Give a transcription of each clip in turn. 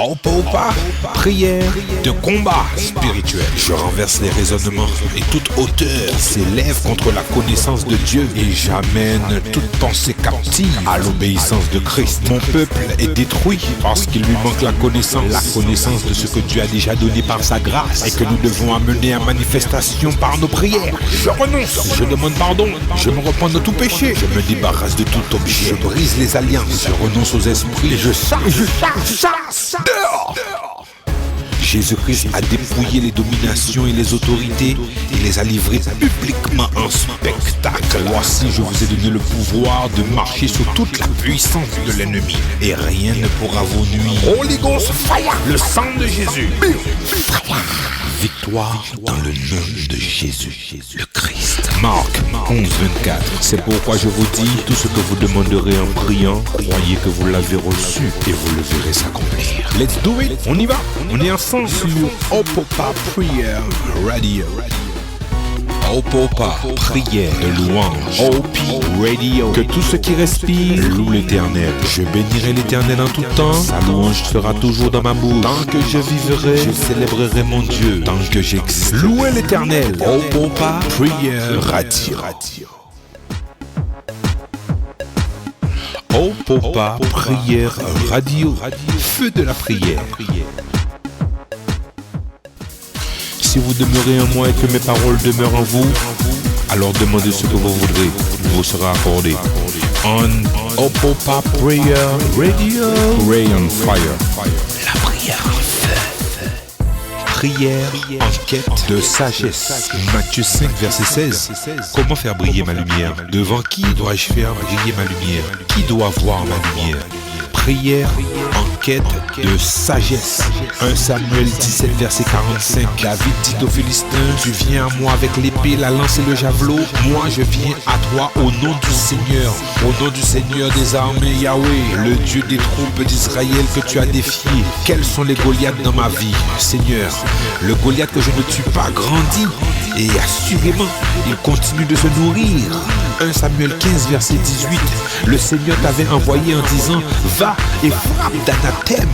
Opopa, prière de combat spirituel. Je renverse les raisonnements et toute hauteur s'élève contre la connaissance de Dieu et j'amène toute pensée captive à l'obéissance de Christ. Mon peuple est détruit parce qu'il lui manque la connaissance de ce que Dieu a déjà donné par sa grâce et que nous devons amener à manifestation par nos prières. Je renonce, je demande pardon, je me repens de tout péché, je me débarrasse de tout objet, je brise les alliances, je renonce aux esprits et je chasse. Dehors. Jésus-Christ a dépouillé les dominations et les autorités et les a livrées publiquement en spectacle. Voici, je vous ai donné le pouvoir de marcher sur toute la puissance de l'ennemi et rien ne pourra vous nuire. Holy Ghost fire, le sang de Jésus. Fire. Victoire dans le nom de Jésus, le Christ. Marc 11:24. C'est pourquoi je vous dis, tout ce que vous demanderez en priant, croyez que vous l'avez reçu et vous le verrez s'accomplir. Let's do it. On y va. On est ensemble sur Opopa Prayer Radio. Opopa, prière de louange. OP Radio. Que tout ce qui respire loue l'Éternel. Je bénirai l'Éternel en tout temps. Sa louange sera toujours dans ma bouche. Tant que je vivrai, je célébrerai mon Dieu. Tant que j'existe. Louez l'Éternel. Opopa Prière Radio. Opopa Prière Radio. Feu de la prière. Si vous demeurez en moi et que mes paroles demeurent en vous, alors demandez ce que vous voudrez, vous sera accordé. On Opopa Prayer Radio, Pray on Fire. La prière en feu. Prière en quête de sagesse. Matthieu 5, verset 16. Comment faire briller ma lumière? Devant qui dois-je faire briller ma lumière? Qui doit voir ma lumière? Prière en quête de sagesse. 1 Samuel 17, verset 45. David dit aux Philistins, tu viens à moi avec l'épée, la lance et le javelot. Moi je viens à toi au nom du Seigneur. Au nom du Seigneur des armées, Yahweh, le Dieu des troupes d'Israël que tu as défié. Quels sont les Goliaths dans ma vie, Seigneur? Le Goliath que je ne tue pas grandit et assurément il continue de se nourrir. 1 Samuel 15, verset 18. Le Seigneur t'avait envoyé en disant, va et frappe d'anathème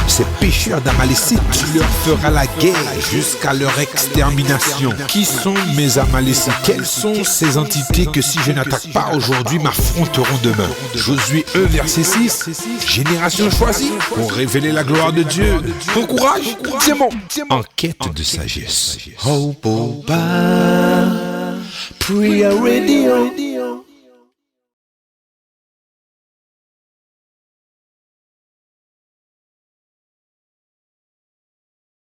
ces pécheurs d'Amalécites. Tu leur feras la guerre jusqu'à leur extermination. Qui sont mes Amalécites? Quelles sont ces entités que si je n'attaque pas aujourd'hui m'affronteront demain? Josué 1, verset 6. Génération choisie pour révéler la gloire de Dieu. Bon courage, c'est bon. En quête de sagesse. Opopa Prayer Radio.